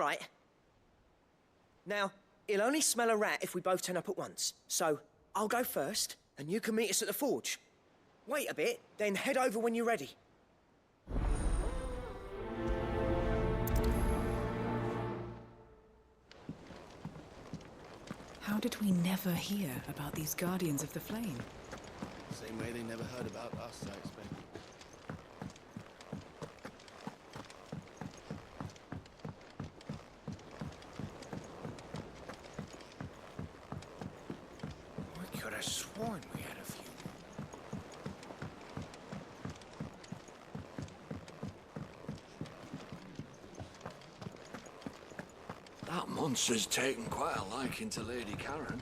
right. Now, he'll only smell a rat if we both turn up at once. So, I'll go first, and you can meet us at the forge. Wait a bit, then head over when you're ready. How did we never hear about these Guardians of the Flame? Same way they never heard about us, I expect. I could have sworn we had a few. That monster's taken quite a liking to Lady Karen.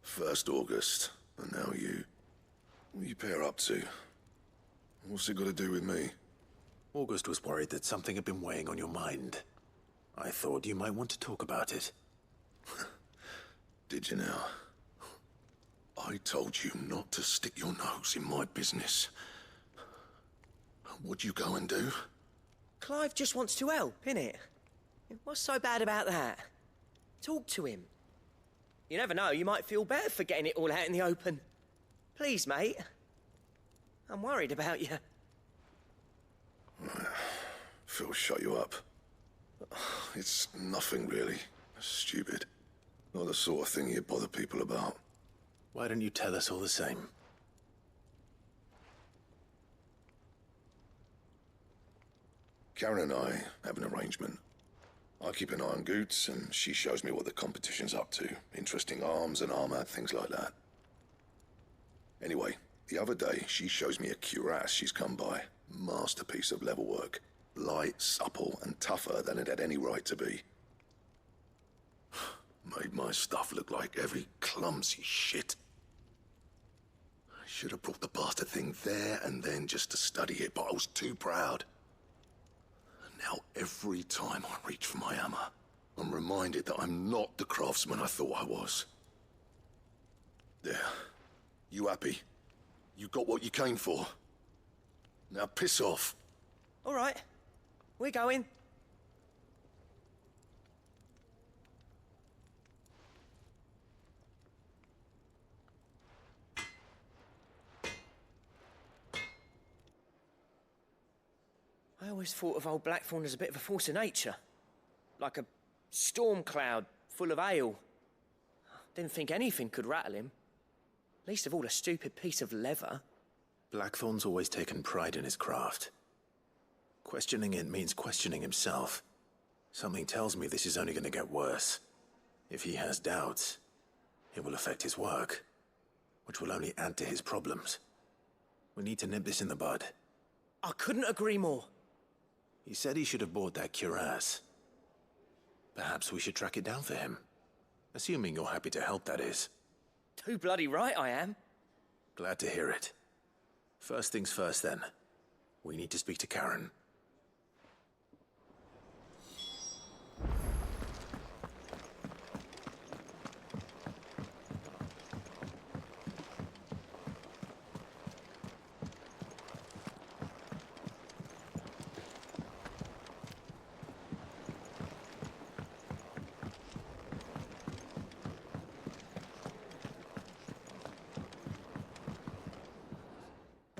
First August, and now you. What are you pair up to? What's it got to do with me? August was worried that something had been weighing on your mind. I thought you might want to talk about it. Did you now? I told you not to stick your nose in my business. What'd you go and do? Clive just wants to help, innit? What's so bad about that? Talk to him. You never know, you might feel better for getting it all out in the open. Please, mate. I'm worried about you. Phil shut you up. It's nothing really. Stupid. Not the sort of thing you bother people about. Why don't you tell us all the same? Karen and I have an arrangement. I keep an eye on Goots, and she shows me what the competition's up to. Interesting arms and armor, things like that. Anyway, the other day, she shows me a cuirass she's come by. Masterpiece of level work. Light, supple, and tougher than it had any right to be. Made my stuff look like every clumsy shit. I should have brought the bastard thing there and then just to study it, but I was too proud. Now, every time I reach for my hammer, I'm reminded that I'm not the craftsman I thought I was. There. You happy? You got what you came for? Now piss off. All right. We're going. I always thought of old Blackthorn as a bit of a force of nature. Like a storm cloud full of hail. Didn't think anything could rattle him. Least of all a stupid piece of leather. Blackthorn's always taken pride in his craft. Questioning it means questioning himself. Something tells me this is only going to get worse. If he has doubts, it will affect his work, which will only add to his problems. We need to nip this in the bud. I couldn't agree more. He said he should have bought that cuirass. Perhaps we should track it down for him. Assuming you're happy to help, that is. Too bloody right I am. Glad to hear it. First things first, then. We need to speak to Karen.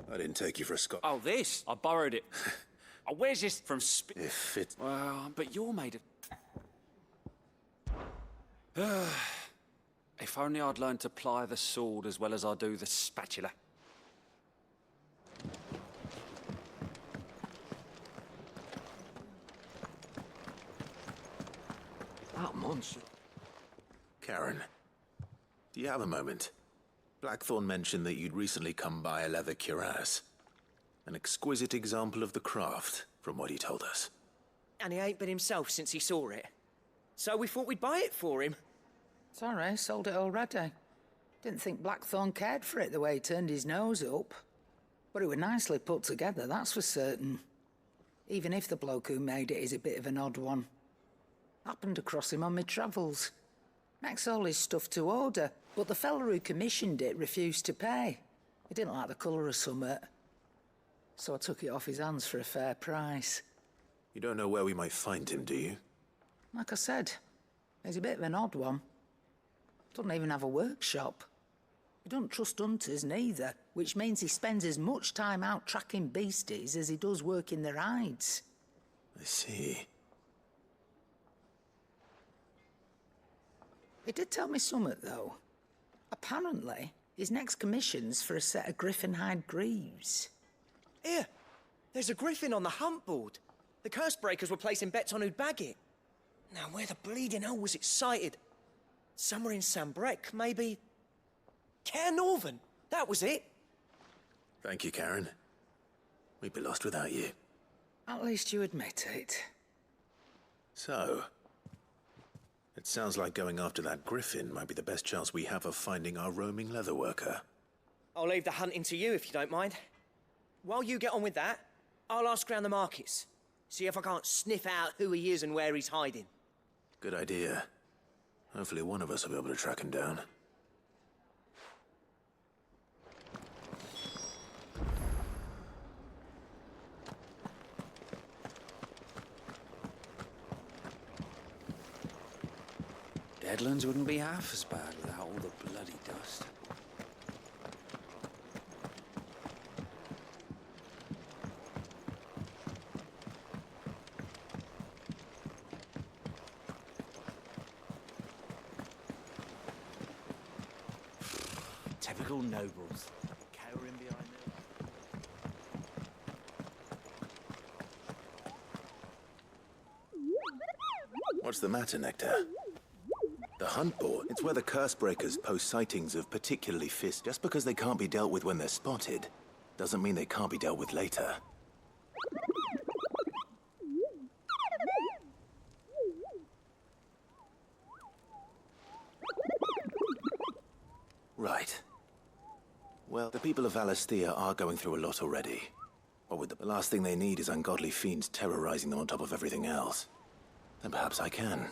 I didn't take you for a Scot. Oh, this? I borrowed it. Oh, where's this from If it... Well, but you're made of... If only I'd learned to ply the sword as well as I do the spatula. That monster. Karen, do you have a moment? Blackthorn mentioned that you'd recently come by a leather cuirass. An exquisite example of the craft, from what he told us. And he ain't been himself since he saw it. So we thought we'd buy it for him. Sorry, sold it already. Didn't think Blackthorn cared for it the way he turned his nose up. But it was nicely put together, that's for certain. Even if the bloke who made it is a bit of an odd one. Happened across him on my travels. Makes all his stuff to order, but the fella who commissioned it refused to pay. He didn't like the colour of summit. So I took it off his hands for a fair price. You don't know where we might find him, do you? Like I said, he's a bit of an odd one. Doesn't even have a workshop. He doesn't trust hunters neither, which means he spends as much time out tracking beasties as he does working their hides. I see. He did tell me something, though. Apparently, his next commission's for a set of griffin hide greaves. Here, there's a griffin on the hunt board. The curse breakers were placing bets on who'd bag it. Now, where the bleeding hell was it sighted? Somewhere in Sambrec, maybe... Care Northern, that was it. Thank you, Karen. We'd be lost without you. At least you admit it. So, it sounds like going after that griffin might be the best chance we have of finding our roaming leatherworker. I'll leave the hunting to you if you don't mind. While you get on with that, I'll ask around the markets. See if I can't sniff out who he is and where he's hiding. Good idea. Hopefully one of us will be able to track him down. Deadlands wouldn't be half as bad without all the bloody dust. Typical nobles. Cowering behind them. What's the matter, Nectar? The hunt board? It's where the curse breakers post sightings of particularly fierce. Just because they can't be dealt with when they're spotted, doesn't mean they can't be dealt with later. Right. Well, the people of Valisthea are going through a lot already. But with the last thing they need is ungodly fiends terrorizing them on top of everything else. Then perhaps I can.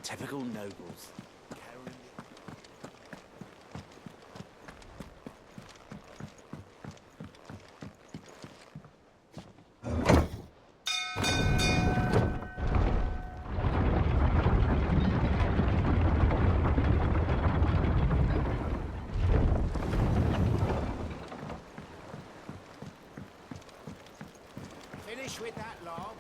Typical nobles. Cowering. Finish with that log.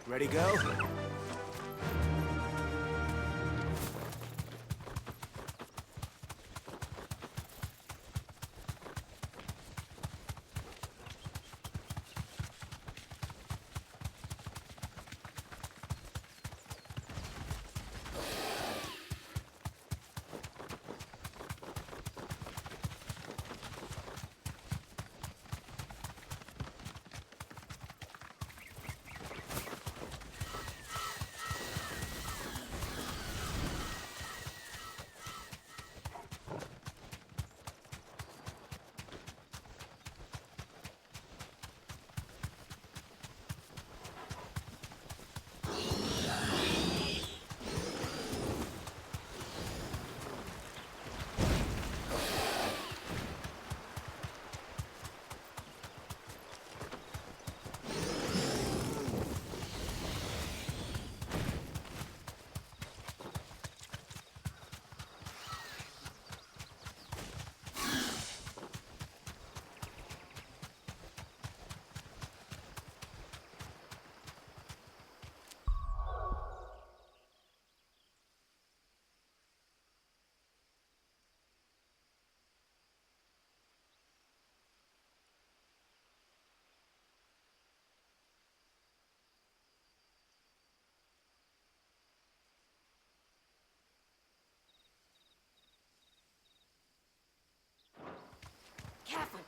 Ready, go? Careful.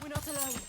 We're not alone.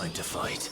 time to fight.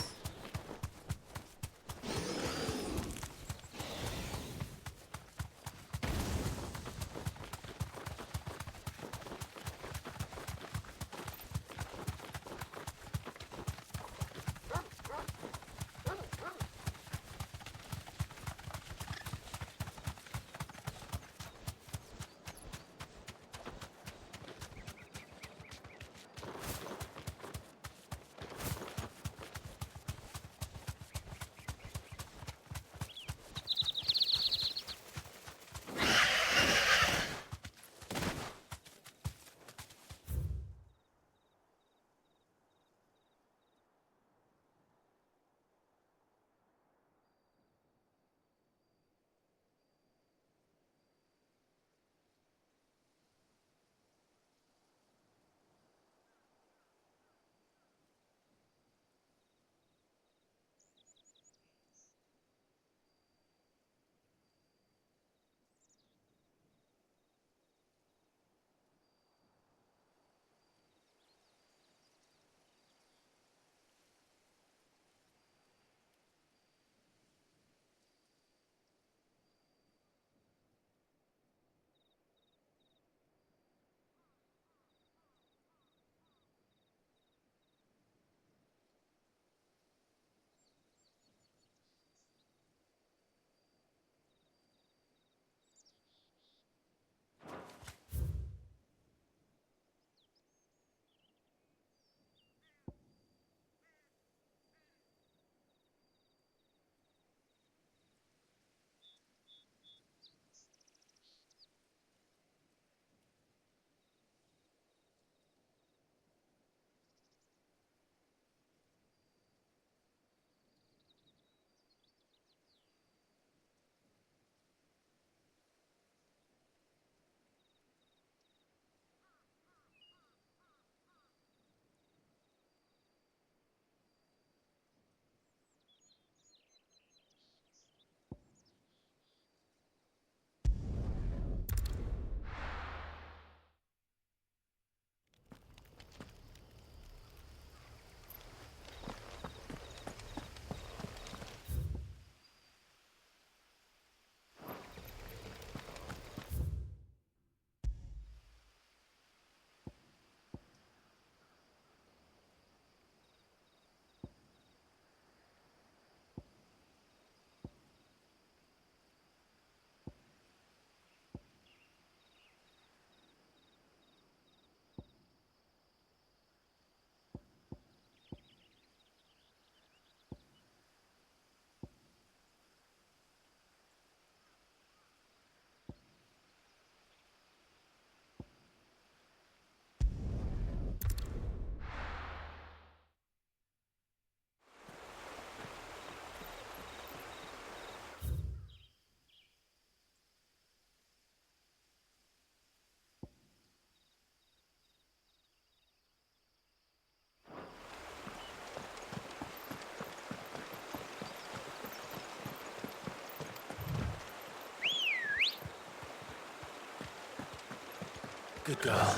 Good girl.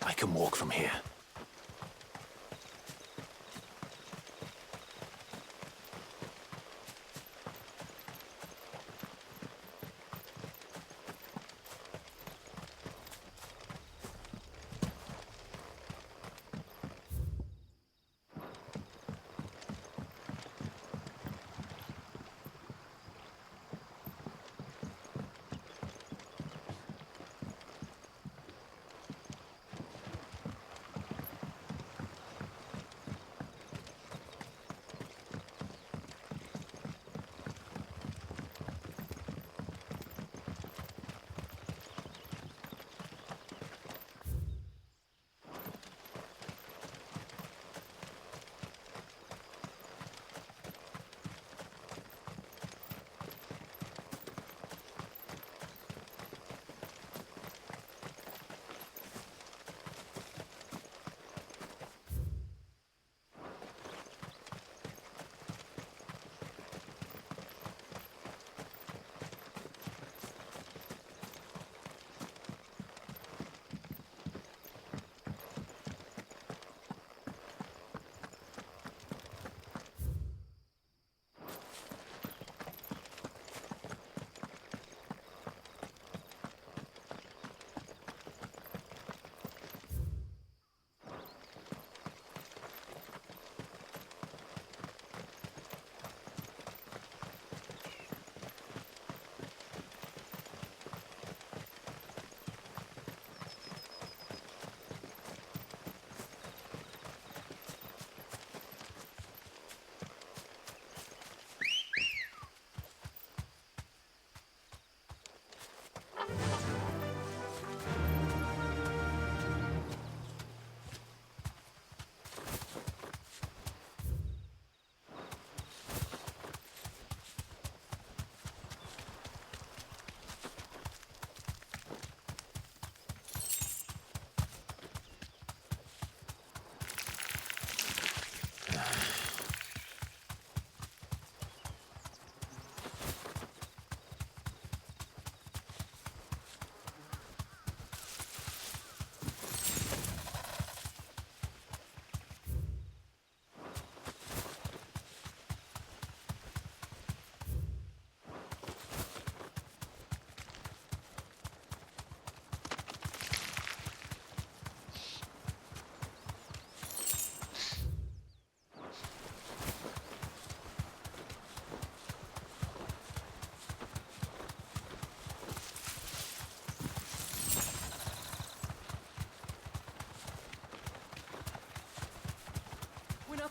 I can walk from here.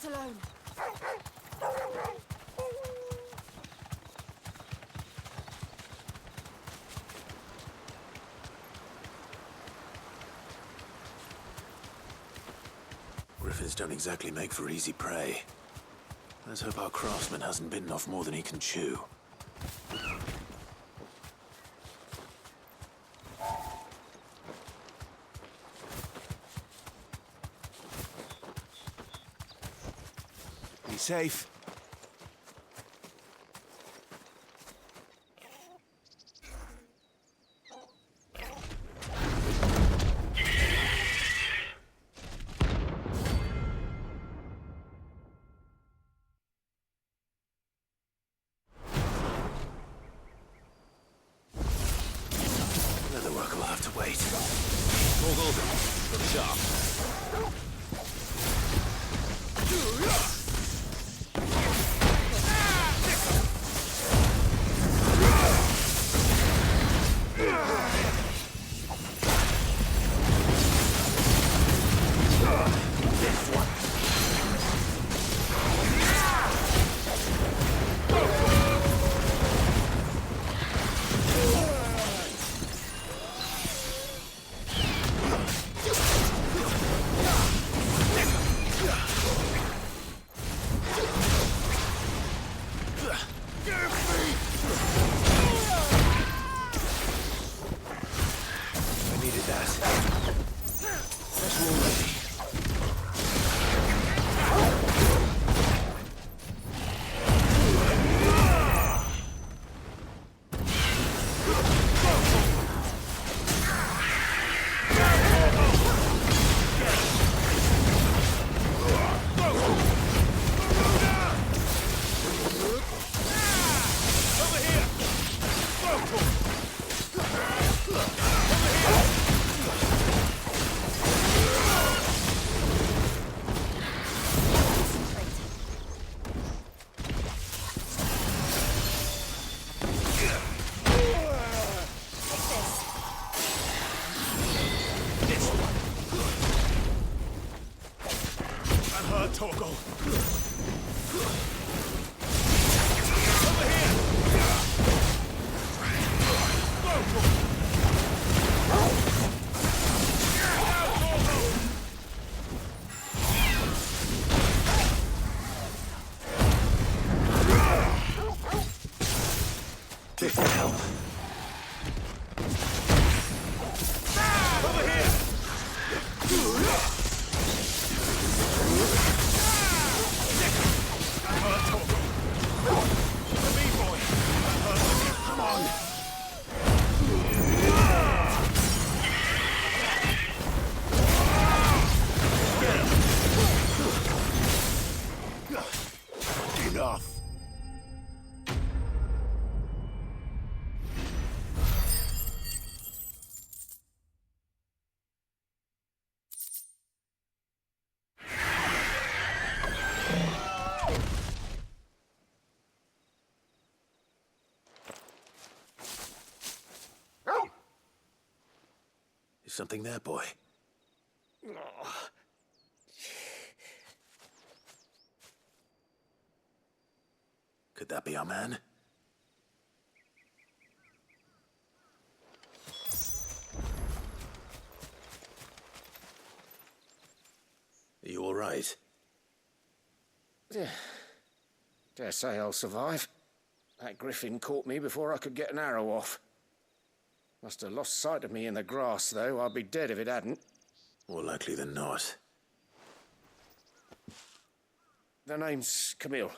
not alone. Griffins don't exactly make for easy prey. Let's hope our craftsman hasn't bitten off more than he can chew. Be safe. Leatherwork will have to wait. Goggle. Look sharp. Toggle. This will help. Over here! Come on! Enough. Is something there, boy? Could that be our man? Are you all right? Dare say I'll survive. That griffin caught me before I could get an arrow off. Must have lost sight of me in the grass, though. I'd be dead if it hadn't. More likely than not. The name's Camille.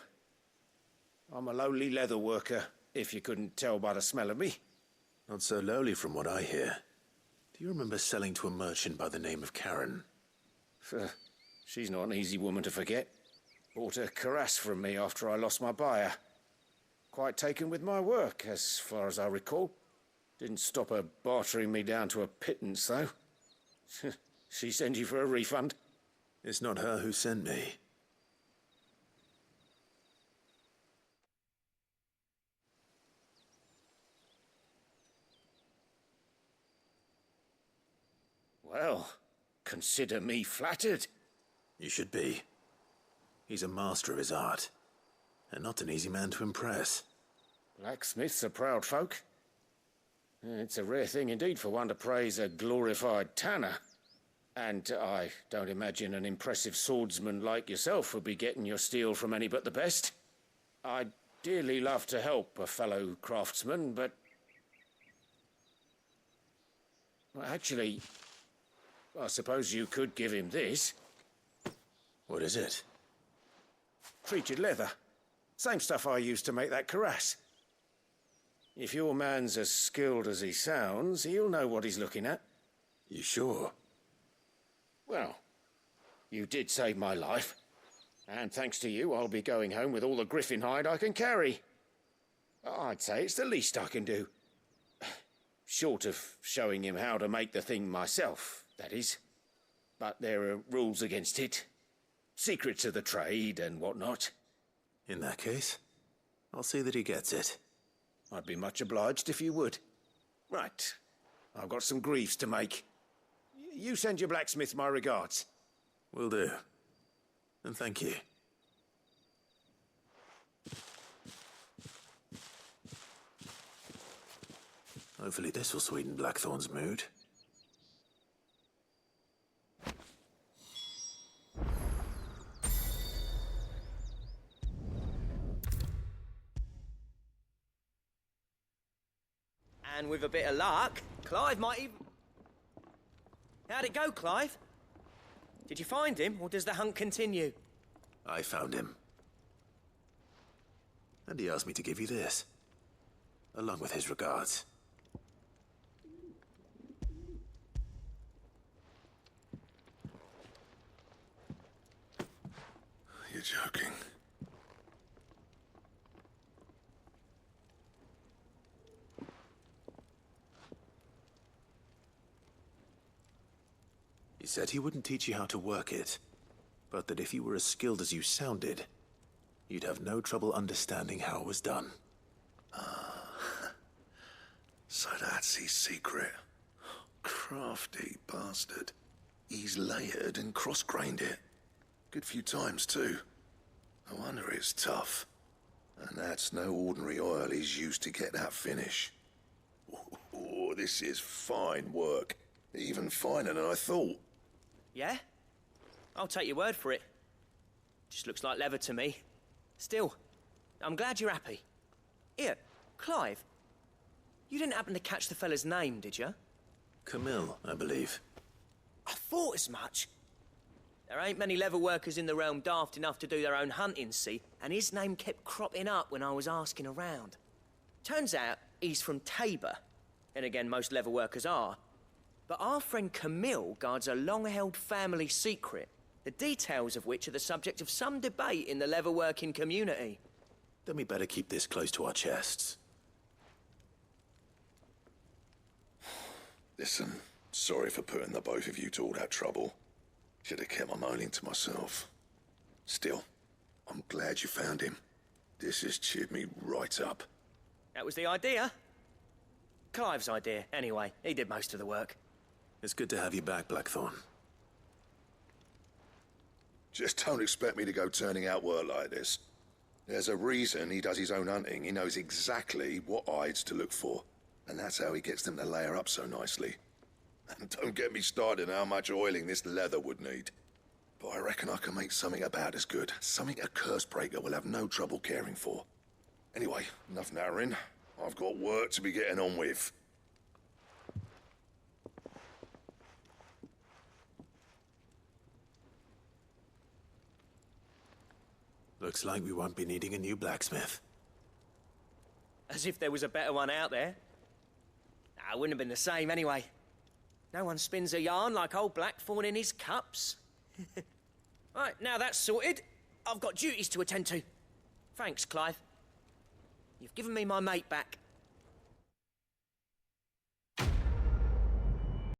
I'm a lowly leather worker, if you couldn't tell by the smell of me. Not so lowly from what I hear. Do you remember selling to a merchant by the name of Karen? She's not an easy woman to forget. Bought a cuirass from me after I lost my buyer. Quite taken with my work, as far as I recall. Didn't stop her bartering me down to a pittance, though. She sent you for a refund? It's not her who sent me. Well, consider me flattered. You should be. He's a master of his art, and not an easy man to impress. Blacksmiths are proud folk. It's a rare thing indeed for one to praise a glorified tanner. And I don't imagine an impressive swordsman like yourself would be getting your steel from any but the best. I'd dearly love to help a fellow craftsman, but... Well, actually, I suppose you could give him this. What is it? Treated leather. Same stuff I used to make that cuirass. If your man's as skilled as he sounds, he'll know what he's looking at. You sure? Well, you did save my life. And thanks to you, I'll be going home with all the griffin hide I can carry. I'd say it's the least I can do. Short of showing him how to make the thing myself, that is. But there are rules against it. Secrets of the trade and whatnot. In that case, I'll see that he gets it. I'd be much obliged if you would. Right. I've got some greaves to make. You send your blacksmith my regards. Will do. And thank you. Hopefully this will sweeten Blackthorn's mood. And with a bit of luck, Clive might even... How'd it go, Clive? Did you find him, or does the hunt continue? I found him. And he asked me to give you this, along with his regards. You're joking. He said he wouldn't teach you how to work it, but that if you were as skilled as you sounded, you'd have no trouble understanding how it was done. So that's his secret. Crafty bastard. He's layered and cross-grained it. Good few times, too. No wonder it's tough. And that's no ordinary oil he's used to get that finish. Oh, this is fine work. Even finer than I thought. Yeah? I'll take your word for it. Just looks like leather to me. Still, I'm glad you're happy. Here, Clive. You didn't happen to catch the fella's name, did you? Camille, I believe. I thought as much. There ain't many leather workers in the realm daft enough to do their own hunting, see? And his name kept cropping up when I was asking around. Turns out he's from Tabor. And again, most leather workers are. But our friend Camille guards a long-held family secret, the details of which are the subject of some debate in the leather-working community. Then we better keep this close to our chests. Listen, sorry for putting the both of you to all that trouble. Should have kept my moaning to myself. Still, I'm glad you found him. This has cheered me right up. That was the idea. Clive's idea, anyway. He did most of the work. It's good to have you back, Blackthorn. Just don't expect me to go turning out work like this. There's a reason he does his own hunting. He knows exactly what hides to look for. And that's how he gets them to layer up so nicely. And don't get me started on how much oiling this leather would need. But I reckon I can make something about as good. Something a curse-breaker will have no trouble caring for. Anyway, enough nattering. I've got work to be getting on with. Looks like we won't be needing a new blacksmith. As if there was a better one out there. Nah, it wouldn't have been the same anyway. No one spins a yarn like old Blackthorn in his cups. Right, now that's sorted, I've got duties to attend to. Thanks, Clive. You've given me my mate back.